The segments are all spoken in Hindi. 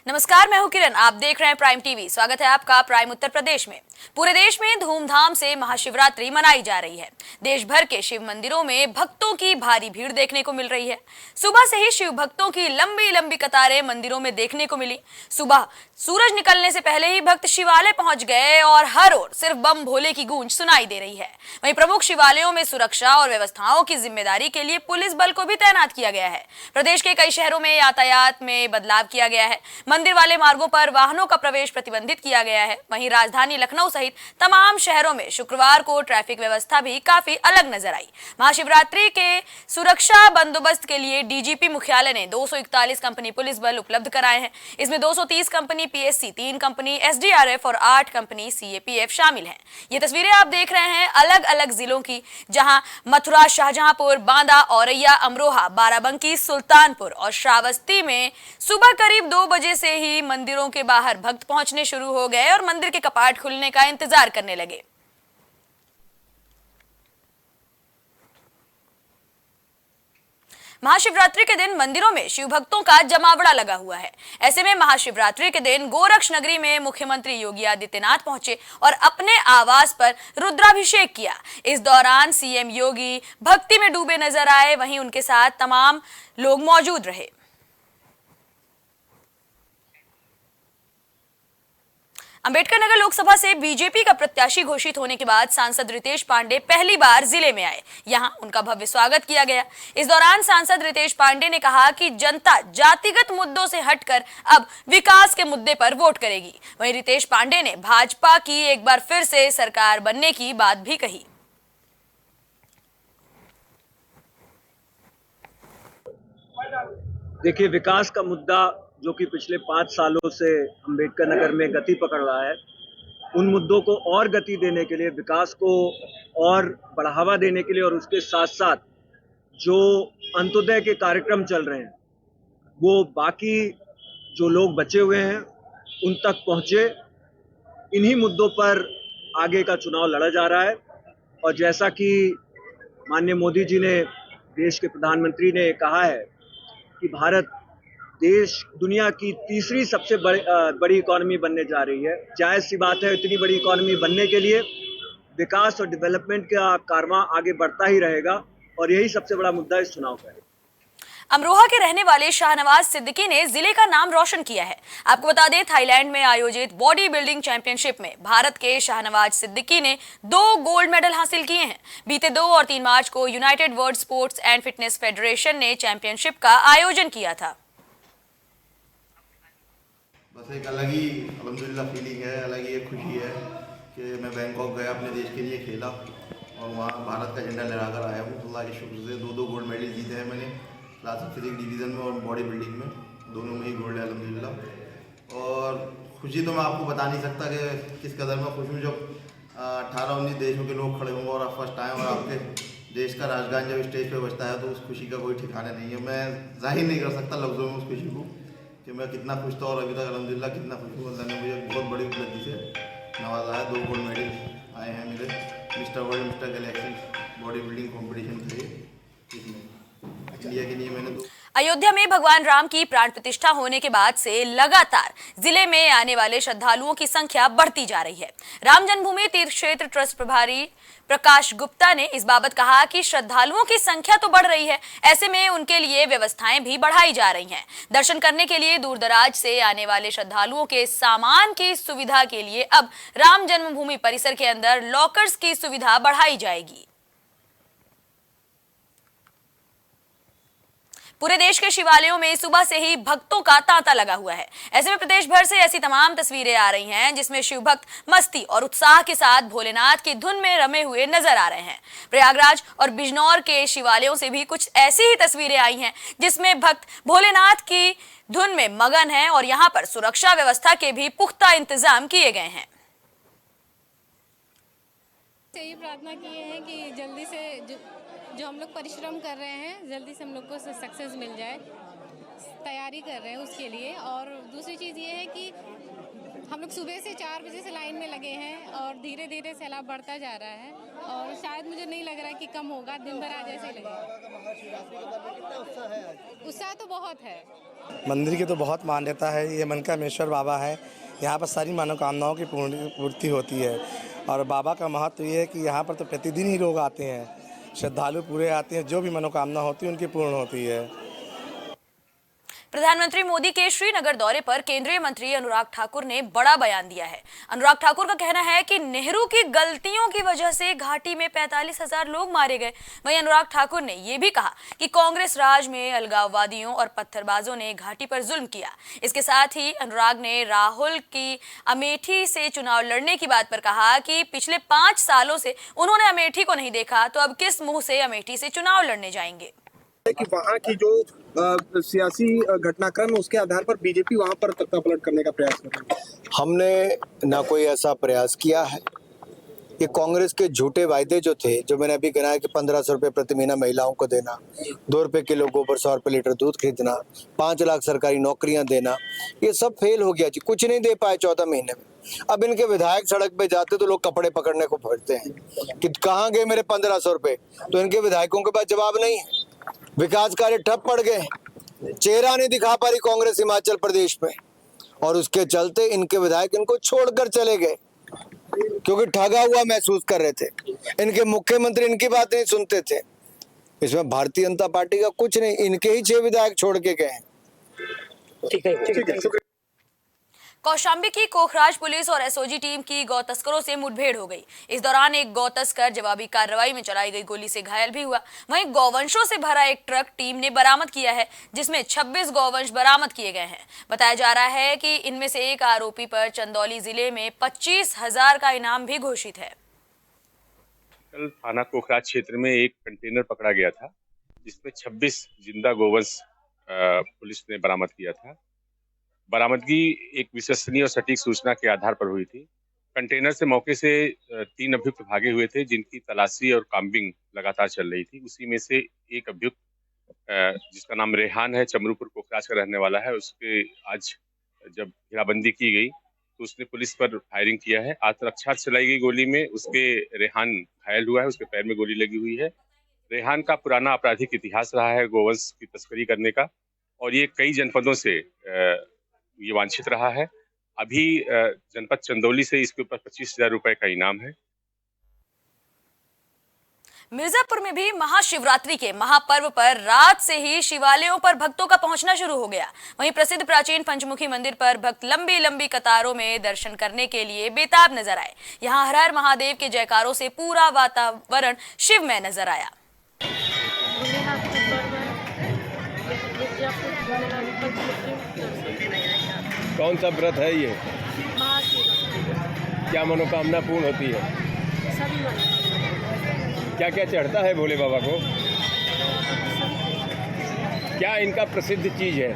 नमस्कार, मैं हूं किरण। आप देख रहे हैं प्राइम टीवी। स्वागत है आपका प्राइम उत्तर प्रदेश में। पूरे देश में धूमधाम से महाशिवरात्रि मनाई जा रही है। देश भर के शिव मंदिरों में भक्तों की भारी भीड़ देखने को मिल रही है। सुबह से ही शिव भक्तों की लंबी लंबी कतारें मंदिरों में देखने को मिली। सुबह सूरज निकलने से पहले ही भक्त शिवालय पहुंच गए और हर ओर सिर्फ बम भोले की गूंज सुनाई दे रही है। वहीं प्रमुख शिवालयों में सुरक्षा और व्यवस्थाओं की जिम्मेदारी के लिए पुलिस बल को भी तैनात किया गया है। प्रदेश के कई शहरों में यातायात में बदलाव किया गया है। मंदिर वाले मार्गों पर वाहनों का प्रवेश प्रतिबंधित किया गया है। वहीं राजधानी लखनऊ सहित तमाम शहरों में शुक्रवार को ट्रैफिक व्यवस्था भी काफी अलग नजर आई। महाशिवरात्रि के सुरक्षा बंदोबस्त के लिए डीजीपी मुख्यालय ने 241 कंपनी पुलिस बल उपलब्ध कराए हैं। इसमें 230 कंपनी पीएससी, 3 कंपनी एसडीआरएफ और 8 कंपनी सीएपीएफ शामिल हैं। ये तस्वीरें आप देख रहे हैं अलग अलग जिलों की, जहां मथुरा, शाहजहांपुर, बांदा, औरैया, अमरोहा, बाराबंकी, सुल्तानपुर और श्रावस्ती में सुबह करीब 2 बजे से ही मंदिरों के बाहर भक्त पहुंचने शुरू हो गए और मंदिर के कपाट खुलने का इंतजार करने लगे। महाशिवरात्रि के दिन मंदिरों में शिव भक्तों का जमावड़ा लगा हुआ है। ऐसे में महाशिवरात्रि के दिन गोरक्ष नगरी में मुख्यमंत्री योगी आदित्यनाथ पहुंचे और अपने आवास पर रुद्राभिषेक किया। इस दौरान सीएम योगी भक्ति में डूबे नजर आए, वहीं उनके साथ तमाम लोग मौजूद रहे। अंबेडकर नगर लोकसभा से बीजेपी का प्रत्याशी घोषित होने के बाद सांसद रितेश पांडे पहली बार जिले में आए। यहां उनका भव्य स्वागत किया गया। इस दौरान सांसद रितेश पांडे ने कहा कि जनता जातिगत मुद्दों से हटकर अब विकास के मुद्दे पर वोट करेगी। वहीं रितेश पांडे ने भाजपा की एक बार फिर से सरकार बनने की बात भी कही। देखिए, विकास का मुद्दा जो कि पिछले 5 सालों से अंबेडकर नगर में गति पकड़ रहा है, उन मुद्दों को और गति देने के लिए, विकास को और बढ़ावा देने के लिए और उसके साथ-साथ जो अंत्योदय के कार्यक्रम चल रहे हैं, वो बाकी जो लोग बचे हुए हैं, उन तक पहुँचे। इन्हीं मुद्दों पर आगे का चुनाव लड़ा जा रहा है और जैसा कि माननीय मोदी जी ने, देश के प्रधानमंत्री ने कहा है कि भारत देश दुनिया की तीसरी सबसे बड़ी इकोनॉमी बनने जा रही है। जायज़ सी बात है, इतनी बड़ी इकोनॉमी बनने के लिए विकास और डेवलपमेंट का कारवां आगे बढ़ता ही रहेगा और यही सबसे बड़ा मुद्दा इस चुनाव का है। अमरोहा के रहने वाले शाहनवाज सिद्दीकी ने जिले का नाम रोशन किया है। आपको बता दें, थाईलैंड में आयोजित बॉडी बिल्डिंग चैंपियनशिप में भारत के शाहनवाज सिद्दीकी ने 2 गोल्ड मेडल हासिल किए हैं। बीते 2 और 3 मार्च को United world sports and fitness federation ने चैंपियनशिप का आयोजन किया था। बस एक अलग ही अल्हम्दुलिल्लाह फीलिंग है, अलग ही एक खुशी है कि मैं बैंकॉक गया, अपने देश के लिए खेला और वहाँ भारत का झंडा लहराकर आया हूँ। अल्लाह के शुक्र से 2 गोल्ड मेडल जीते हैं मैंने, क्लास फिजिक डिवीज़न में और बॉडी बिल्डिंग में, दोनों में ही गोल्ड है अल्हम्दुलिल्लाह। और खुशी तो मैं आपको बता नहीं सकता कि किस कदर मैं खुश हूँ जब 18-19 देशों के लोग खड़े होंगे और आप फर्स्ट आए और आपके देश का राजगान जब स्टेज पे बजता है तो उस खुशी का कोई ठिकाना नहीं है। मैं जाहिर नहीं कर सकता लफ्ज़ों में उस खुशी को कि मैं कितना खुश था और अभी तक अल्हम्दुलिल्लाह कितना खुश हूँ। अल्लाह ने मुझे बहुत बड़ी उपलब्धि से नवाजा है। 2 गोल्ड मेडल आए हैं मेरे। Mister world, mister Galaxy body building competition थे इसमें, इंडिया के लिए मैंने 2। अयोध्या में भगवान राम की प्राण प्रतिष्ठा होने के बाद से लगातार जिले में आने वाले श्रद्धालुओं की संख्या बढ़ती जा रही है। राम जन्मभूमि तीर्थ क्षेत्र ट्रस्ट प्रभारी प्रकाश गुप्ता ने इस बाबत कहा कि श्रद्धालुओं की संख्या तो बढ़ रही है, ऐसे में उनके लिए व्यवस्थाएं भी बढ़ाई जा रही हैं। दर्शन करने के लिए दूर दराज से आने वाले श्रद्धालुओं के सामान की सुविधा के लिए अब राम जन्मभूमि परिसर के अंदर लॉकर्स की सुविधा बढ़ाई जाएगी। पूरे देश के शिवालयों में सुबह से ही भक्तों का तांता लगा हुआ है। ऐसे में प्रदेश भर से ऐसी तमाम तस्वीरें आ रही हैं जिसमें शिव भक्त मस्ती और उत्साह के साथ भोलेनाथ की धुन में रमे हुए नजर आ रहे हैं। प्रयागराज और बिजनौर के शिवालयों से भी कुछ ऐसी ही तस्वीरें आई हैं जिसमें भक्त भोलेनाथ की धुन में मगन हैं और यहाँ पर सुरक्षा व्यवस्था के भी पुख्ता इंतजाम किए गए हैं। यही प्रार्थना की है कि जल्दी से जो हम लोग परिश्रम कर रहे हैं, जल्दी से हम लोग को सक्सेस मिल जाए। तैयारी कर रहे हैं उसके लिए। और दूसरी चीज़ ये है कि हम लोग सुबह से 4 बजे से लाइन में लगे हैं और धीरे धीरे सैलाब बढ़ता जा रहा है और शायद मुझे नहीं लग रहा है कि कम होगा, दिन भर आज ऐसे ही लगेगा। उत्साह तो बहुत है। मंदिर की तो बहुत मान्यता है। ये मनकामेश्वर बाबा है, यहाँ पर सारी मनोकामनाओं की पूर्ति होती है। और बाबा का महत्व ये है कि यहाँ पर तो प्रतिदिन ही लोग आते हैं, श्रद्धालु पूरे आते हैं, जो भी मनोकामना होती है उनकी पूर्ण होती है। प्रधानमंत्री मोदी के श्रीनगर दौरे पर केंद्रीय मंत्री अनुराग ठाकुर ने बड़ा बयान दिया है। अनुराग ठाकुर का कहना है कि नेहरू की गलतियों की वजह से घाटी में 45,000 लोग मारे गए। वहीं अनुराग ठाकुर ने यह भी कहा कि कांग्रेस राज में अलगाववादियों और पत्थरबाजों ने घाटी पर जुल्म किया। इसके साथ ही अनुराग ने राहुल की अमेठी से चुनाव लड़ने की बात पर कहा कि पिछले 5 सालों से उन्होंने अमेठी को नहीं देखा, तो अब किस मुंह से अमेठी से चुनाव लड़ने जाएंगे। कि वहाँ की जो सियासी घटनाक्रम है उसके आधार पर बीजेपी वहाँ पर तख्ता पलट करने का प्रयास कर रही है। हमने ना कोई ऐसा प्रयास किया है। ये कांग्रेस के झूठे वायदे जो थे, जो मैंने अभी कहा है कि 1500 रुपये प्रति महीना महिलाओं को देना, 2 रुपये किलो गोबर, 100 रुपये लीटर दूध खरीदना, 5 लाख सरकारी नौकरियां देना, ये सब फेल हो गया जी। कुछ नहीं दे पाए 14 महीने में। अब इनके विधायक सड़क पे जाते तो लोग कपड़े पकड़ने को फिरते हैं कि कहाँ गए मेरे 1500 रुपये। तो इनके विधायकों के पास जवाब नहीं है। विकास कार्य ठप पड़ गए, चेहरा नहीं दिखा पा रही कांग्रेस हिमाचल प्रदेश में, और उसके चलते इनके विधायक इनको छोड़कर चले गए क्योंकि ठगा हुआ महसूस कर रहे थे। इनके मुख्यमंत्री इनकी बात नहीं सुनते थे। इसमें भारतीय जनता पार्टी का कुछ नहीं, इनके ही 6 विधायक छोड़ के गए हैं। ठीक है। कौशाम्बी की कोखराज पुलिस और एसओजी टीम की गौ तस्करों से मुठभेड़ हो गई। इस दौरान एक गौ तस्कर जवाबी कार्रवाई में चलाई गई गोली से घायल भी हुआ। वहीं गौवंशों से भरा एक ट्रक टीम ने बरामद किया है, जिसमें 26 गौवंश बरामद किए गए हैं। बताया जा रहा है कि इनमें से एक आरोपी पर चंदौली जिले में 25,000 का इनाम भी घोषित है। कल थाना कोखराज क्षेत्र में एक कंटेनर पकड़ा गया था, जिसमें 26 जिंदा गौवंश पुलिस ने बरामद किया था। बरामदगी एक विश्वसनीय और सटीक सूचना के आधार पर हुई थी। कंटेनर से मौके से 3 अभियुक्त भागे हुए थे, जिनकी तलाशी और काम्बिंग लगातार चल रही थी। उसी में से एक अभियुक्त, जिसका नाम रेहान है, चमरूपुर कोखराज का रहने वाला है, उसके आज जब घेराबंदी की गई तो उसने पुलिस पर फायरिंग किया है। आत्मरक्षा चलाई गई गोली में उसके रेहान घायल हुआ है, उसके पैर में गोली लगी हुई है। रेहान का पुराना आपराधिक इतिहास रहा है गोवंश की तस्करी करने का, और ये कई जनपदों से ये वांछित रहा है। अभी जनपद चंदौली से इसके ऊपर 25,000 रुपए का इनाम है। मिर्जापुर में भी महाशिवरात्रि के महापर्व पर रात से ही शिवालयों पर भक्तों का पहुंचना शुरू हो गया। वहीं प्रसिद्ध प्राचीन पंचमुखी मंदिर पर भक्त लंबी लंबी कतारों में दर्शन करने के लिए बेताब नजर आए। यहां हर हर महादेव के जयकारों से पूरा वातावरण शिवमय नजर आया। कौन सा व्रत है ये? क्या मनोकामना पूर्ण होती है? क्या क्या चढ़ता है भोले बाबा को? क्या इनका प्रसिद्ध चीज है?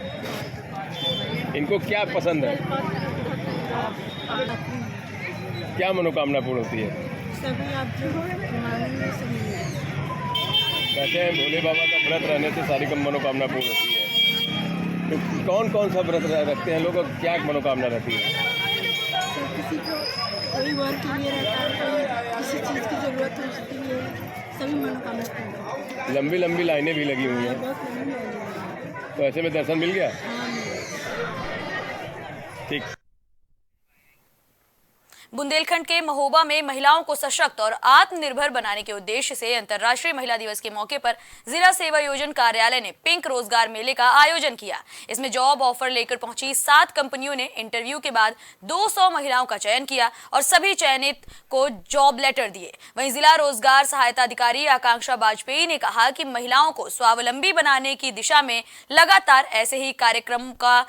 इनको क्या पसंद है? क्या मनोकामना पूर्ण होती है? कहते हैं भोले बाबा का व्रत रहने से सारी मनोकामना पूर्ण होती है। तो कौन कौन सा व्रत रखते हैं लोग और क्या मनोकामना रहती है? किसी को कोई वर के लिए रहता है, किसी चीज़ की जरूरत है उसके लिए, सभी मनोकामना। लंबी लंबी लाइनें भी लगी हुई हैं, तो ऐसे में दर्शन मिल गया? ठीक। बुंदेलखंड के महोबा में महिलाओं को सशक्त और आत्मनिर्भर बनाने के उद्देश्य से अंतर्राष्ट्रीय महिला दिवस के मौके पर जिला सेवा योजन कार्यालय ने पिंक रोजगार मेले का आयोजन किया। इसमें जॉब ऑफर लेकर पहुंची 7 कंपनियों ने इंटरव्यू के बाद 200 महिलाओं का चयन किया और सभी चयनित को जॉब लेटर दिए। वहीं जिला रोजगार सहायता अधिकारी आकांक्षा वाजपेयी ने कहा कि महिलाओं को स्वावलंबी बनाने की दिशा में लगातार ऐसे ही कार्यक्रम का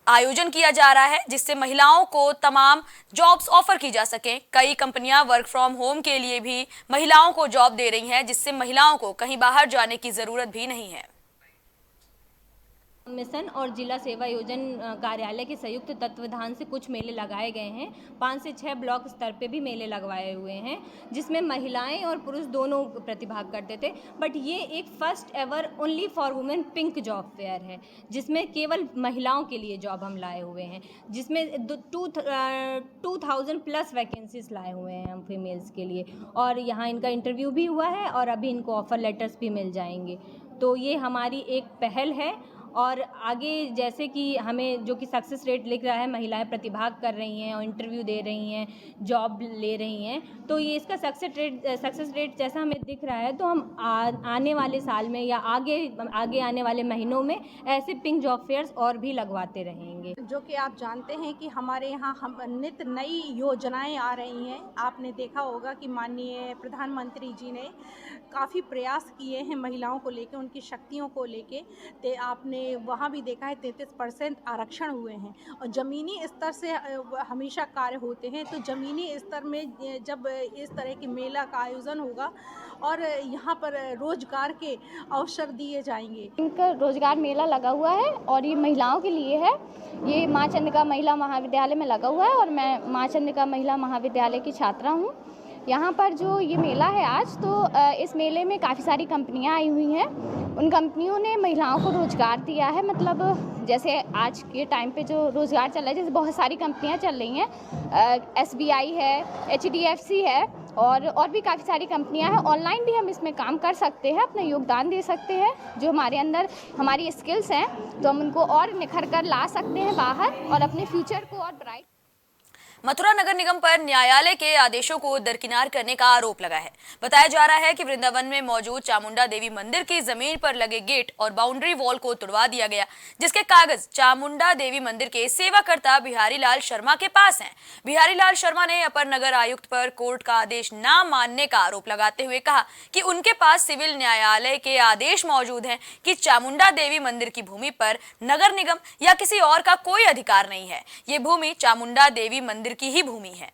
आयोजन किया जा रहा है, जिससे महिलाओं को तमाम जॉब्स ऑफर की जा सके। कई कंपनियां वर्क फ्रॉम होम के लिए भी महिलाओं को जॉब दे रही हैं, जिससे महिलाओं को कहीं बाहर जाने की जरूरत भी नहीं है। मिशन और जिला सेवा योजन कार्यालय के संयुक्त तत्वावधान से कुछ मेले लगाए गए हैं। 5 से 6 ब्लॉक स्तर पे भी मेले लगवाए हुए हैं, जिसमें महिलाएं और पुरुष दोनों प्रतिभाग करते थे। बट ये एक first ever only for women pink job fair है, जिसमें केवल महिलाओं के लिए जॉब हम लाए हुए हैं, जिसमें 2000 प्लस वैकेंसीज लाए हुए हैं हम फीमेल्स के लिए। और यहाँ इनका इंटरव्यू भी हुआ है और अभी इनको ऑफर लेटर्स भी मिल जाएंगे। तो ये हमारी एक पहल है और आगे जैसे कि हमें जो कि सक्सेस रेट लिख रहा है, महिलाएं प्रतिभाग कर रही हैं और इंटरव्यू दे रही हैं, जॉब ले रही हैं, तो ये इसका सक्सेस रेट जैसा हमें दिख रहा है, तो हम आने वाले साल में या आगे आने वाले महीनों में ऐसे पिंक जॉब फेयर्स और भी लगवाते रहेंगे। जो कि आप जानते हैं कि हमारे यहाँ हम नित नई योजनाएं आ रही हैं। आपने देखा होगा कि माननीय प्रधानमंत्री जी ने काफ़ी प्रयास किए हैं महिलाओं को लेकर, उनकी शक्तियों को लेके। आपने वहाँ भी देखा है 33% आरक्षण हुए हैं और ज़मीनी स्तर से हमेशा कार्य होते हैं। तो ज़मीनी स्तर में जब इस तरह के मेला का आयोजन होगा और यहाँ पर रोजगार के अवसर दिए जाएंगे। इनका रोजगार मेला लगा हुआ है और ये महिलाओं के लिए है। ये माँ चंद्रिका महिला महाविद्यालय में लगा हुआ है और मैं माँ चंद्रिका महिला महाविद्यालय की छात्रा हूँ। यहाँ पर जो ये मेला है आज, तो इस मेले में काफ़ी सारी कंपनियाँ आई हुई हैं। उन कंपनियों ने महिलाओं को रोज़गार दिया है। मतलब जैसे आज के टाइम पे जो रोज़गार चल रहा है, जैसे बहुत सारी कंपनियाँ चल रही हैं, SBI है, HDFC है और भी काफ़ी सारी कंपनियां हैं। ऑनलाइन भी हम इसमें काम कर सकते हैं, अपना योगदान दे सकते हैं। जो हमारे अंदर हमारी स्किल्स हैं तो हम उनको और निखर कर ला सकते हैं बाहर और अपने फ्यूचर को और ब्राइट। मथुरा नगर निगम पर न्यायालय के आदेशों को दरकिनार करने का आरोप लगा है। बताया जा रहा है कि वृंदावन में मौजूद चामुंडा देवी मंदिर की जमीन पर लगे गेट और बाउंड्री वॉल को तुड़वा दिया गया, जिसके कागज चामुंडा देवी मंदिर के सेवाकर्ता बिहारी लाल शर्मा के पास हैं। बिहारी लाल शर्मा ने अपर नगर आयुक्त पर कोर्ट का आदेश न मानने का आरोप लगाते हुए कहा कि उनके पास सिविल न्यायालय के आदेश मौजूद हैं कि चामुंडा देवी मंदिर की भूमि पर नगर निगम या किसी और का कोई अधिकार नहीं है। ये भूमि चामुंडा देवी मंदिर की ही भूमि है।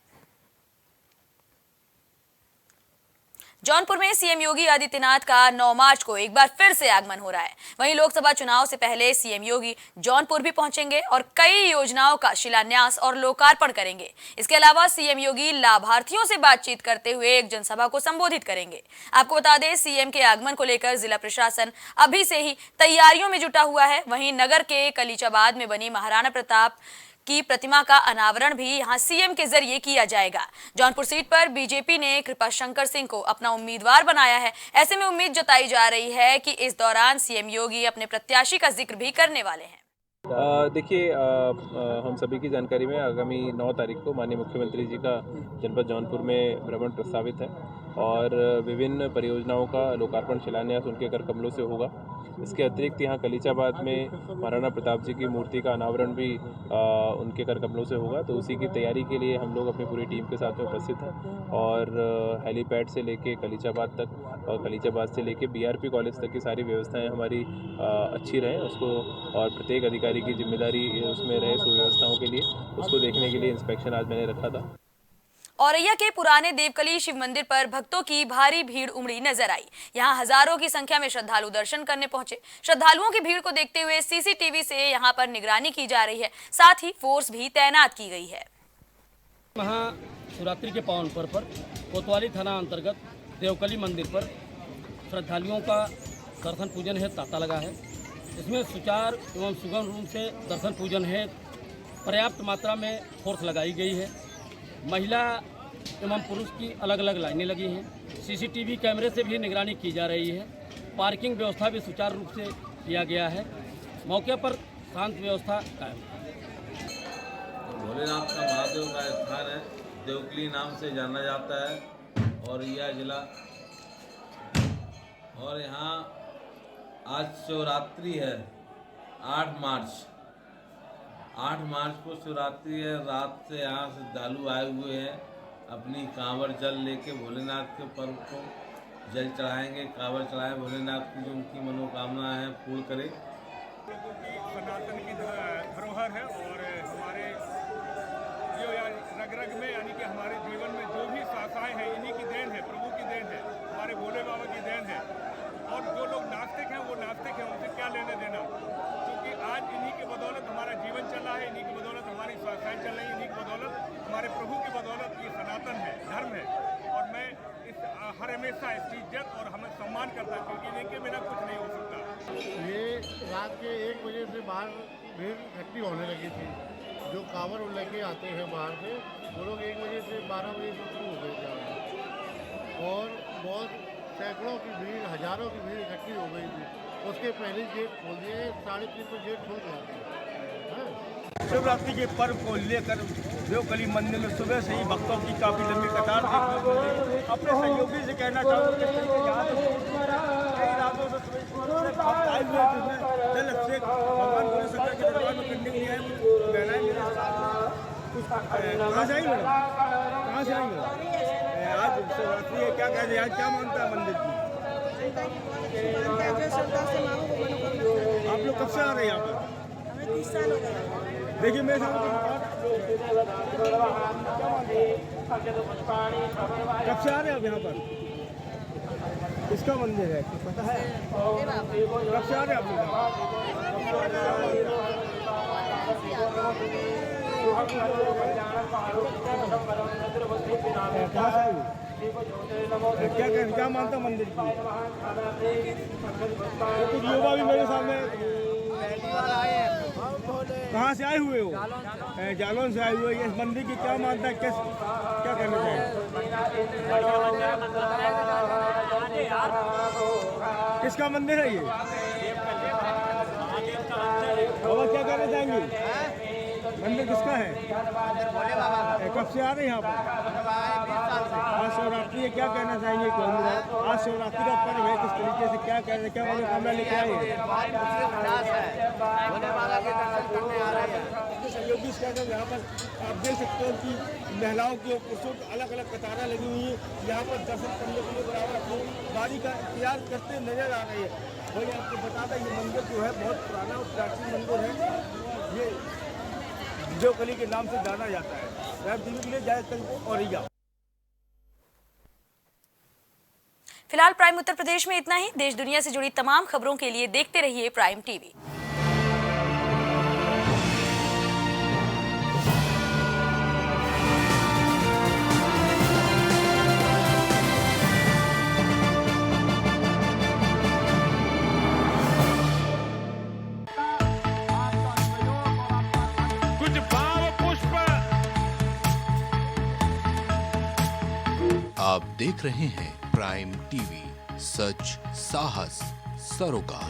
जौनपुर में सीएम योगी आदित्यनाथ का 9 मार्च को एक बार फिर से आगमन हो रहा है। वहीं लोकसभा चुनाव से पहले सीएम योगी जौनपुर भी पहुंचेंगे और कई योजनाओं का शिलान्यास और लोकार्पण करेंगे। इसके अलावा सीएम योगी लाभार्थियों से बातचीत करते हुए एक जनसभा को संबोधित करेंगे। आपको बता दें, सीएम के आगमन को लेकर जिला प्रशासन अभी से ही तैयारियों में जुटा हुआ है। वहीं नगर के कलीचाबाद में बनी महाराणा प्रताप की प्रतिमा का अनावरण भी यहां सीएम के जरिए किया जाएगा। जौनपुर सीट पर बीजेपी ने कृपाशंकर सिंह को अपना उम्मीदवार बनाया है। ऐसे में उम्मीद जताई जा रही है कि इस दौरान सीएम योगी अपने प्रत्याशी का जिक्र भी करने वाले हैं। देखिए, हम सभी की जानकारी में आगामी 9 तारीख को माननीय मुख्यमंत्री जी का जनपद जौनपुर में भ्रमण प्रस्तावित है और विभिन्न परियोजनाओं का लोकार्पण शिलान्यास उनके कर कमलों से होगा। इसके अतिरिक्त यहाँ कलीचाबाद में महाराणा प्रताप जी की मूर्ति का अनावरण भी उनके कर कमलों से होगा। तो उसी की तैयारी के लिए हम लोग अपनी पूरी टीम के साथ में उपस्थित हैं और हेलीपैड से लेके कलीचाबाद तक और कलीचाबाद से लेके BRP कॉलेज तक की सारी व्यवस्थाएं हमारी अच्छी रहें उसको, और प्रत्येक अधिकारी की जिम्मेदारी उसमें रहे सुव्यवस्थाओं के लिए, उसको देखने के लिए इंस्पेक्शन आज मैंने रखा था। औरैया के पुराने देवकली शिव मंदिर पर भक्तों की भारी भीड़ उमड़ी नजर आई। यहां हजारों की संख्या में श्रद्धालु दर्शन करने पहुंचे। श्रद्धालुओं की भीड़ को देखते हुए सीसीटीवी से यहां पर निगरानी की जा रही है, साथ ही फोर्स भी तैनात की गई है। महाशिवरात्रि के पावन पर्व पर कोतवाली थाना अंतर्गत देवकली मंदिर पर श्रद्धालुओं का दर्शन पूजन है तांता लगा है। इसमें सुचारू एवं सुगम रूप से दर्शन पूजन है पर्याप्त मात्रा में फोर्स लगाई गई है। महिला एवं पुरुष की अलग अलग लाइनें लगी हैं। सीसीटीवी कैमरे से भी निगरानी की जा रही है। पार्किंग व्यवस्था भी सुचारू रूप से किया गया है। मौके पर शांत व्यवस्था कायम है। भोलेनाथ का महादेव का स्थान है, देवकली नाम से जाना जाता है और यह जिला, और यहाँ आज शिवरात्रि है 8 मार्च को शिवरात्रि है। रात से यहाँ श्रद्धालु आए हुए हैं, अपनी कांवड़ जल लेके भोलेनाथ के पर्व को जल चढ़ाएंगे, कांवड़ चढ़ाएं, भोलेनाथ की जो उनकी मनोकामना है पूर्ण करे। सनातन की धरोहर है और हमारे जो रग रग में यानी कि हमारे जीवन में जो भी शाखाएं हैं इन्हीं की देन है, प्रभु की देन है, हमारे भोले बाबा की देन है। और जो लोग नास्तिक हैं वो नास्तिक हैं, उनसे क्या लेने देना, क्योंकि शाखाएं चल रही हैं, इन्हीं की बदौलत, हमारे प्रभु की बदौलत ये सनातन है, धर्म है। और मैं हर हमेशा इसकी इज्जत और हमें सम्मान करता हूँ, क्योंकि इनके बिना कुछ नहीं हो सकता। ये रात के 1 बजे से बाहर भीड़ इकट्ठी होने लगी थी। जो कांवड़ लेके आते हैं बाहर से, वो लोग 1 बजे से 12 बजे से शुरू हो गए थे और बहुत सैकड़ों की भीड़, हजारों की भीड़ इकट्ठी हो गई थी। उसके पहले गेट खोल दिए, 3:30 पर गेट खोल दिया। शिवरात्रि के पर्व को लेकर देवकली मंदिर में सुबह से ही भक्तों की काफी लंबी कतार देखने को मिली। अपने सहयोगी से कहना चाहूँगा कि कई रातों से भक्त आए हुए जिसमें जल अभिषेक भगवान भोले शंकर के दरबार में करने के लिए आए। बहनाएं मेरे साथ कुछ कहाँ से आई मैडम, कहाँ से आई मैडम? आज शिवरात्रि है, क्या कहते हैं, आज क्या मानता है मंदिर की? आप लोग कब से आ रहे हैं यहाँ पर? 30 साल हो गए। देखिए मेरे साथ कब से आ रहे हैं आप यहाँ पर? किसका मंदिर है, कुछ पता है? कब से आ रहे हैं आप लोग? क्या मानता मंदिर की? कुछ युवा भी मेरे सामने कहाँ से आए हुए हो? जालौन से आए हुए। इस मंदिर की क्या मानता है, क्या करना चाहिए? किसका मंदिर है ये? बाबा क्या कहना चाहेंगे? मंदिर किसका है? कब से आ रहे हैं यहाँ पर? आज शिवरात्रि है, क्या कहना चाहेंगे? आज शिवरात्रि का पर्व है, किस तरीके से क्या कह रहे हैं, क्या मनोकामना लेके आए हैं? सहयोगी यहाँ पर आप देख सकते हो कि महिलाओं की और पुरुषों की अलग अलग कतारें लगी हुई हैं। यहाँ पर दर्शन करने के लिए बराबर अपनी गाड़ी का इंतजार करते नजर आ रहे हैं। वही आपको बता दें, ये मंदिर जो है बहुत पुराना और प्राचीन मंदिर है। ये देवकली के नाम से जाना जाता है। प्राइम टीवी के लिए जय तंग औरैया। फिलहाल प्राइम उत्तर प्रदेश में इतना ही। देश दुनिया से जुड़ी तमाम खबरों के लिए देखते रहिए प्राइम टीवी। कुछ भाव पुष्प। आप देख रहे हैं प्राइम टीवी, सच साहस सरोकार।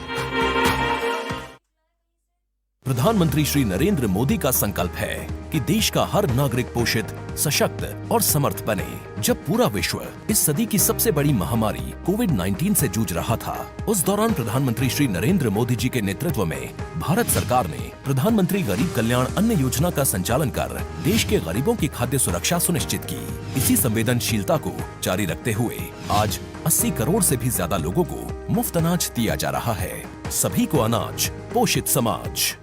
प्रधानमंत्री श्री नरेंद्र मोदी का संकल्प है कि देश का हर नागरिक पोषित, सशक्त और समर्थ बने। जब पूरा विश्व इस सदी की सबसे बड़ी महामारी कोविड-19 से जूझ रहा था, उस दौरान प्रधानमंत्री श्री नरेंद्र मोदी जी के नेतृत्व में भारत सरकार ने प्रधानमंत्री गरीब कल्याण अन्न योजना का संचालन कर देश के गरीबों की खाद्य सुरक्षा सुनिश्चित की। इसी संवेदनशीलता को जारी रखते हुए आज 80 करोड़ से भी ज्यादा लोगों को मुफ्त अनाज दिया जा रहा है। सभी को अनाज, पोषित समाज।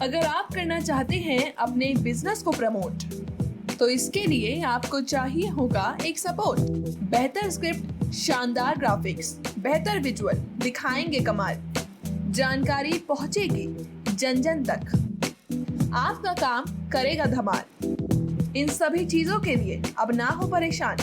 अगर आप करना चाहते हैं अपने बिजनेस को प्रमोट, तो इसके लिए आपको चाहिए होगा एक सपोर्ट। बेहतर स्क्रिप्ट, शानदार ग्राफिक्स, बेहतर विजुअल, दिखाएंगे कमाल, जानकारी पहुंचेगी जन जन तक, आपका काम करेगा धमाल। इन सभी चीजों के लिए अब ना हो परेशान।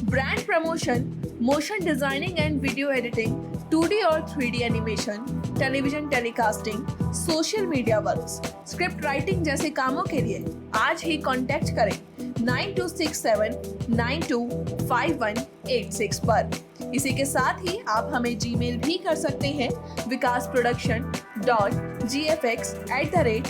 Brand promotion, motion designing and video editing, 2D और 3D animation, television telecasting, social media works, script writing जैसे कामों के लिए आज ही कांटेक्ट करें 9267925186 पर। इसी के साथ ही आप हमें जीमेल भी कर सकते हैं विकासproduction.gfx@.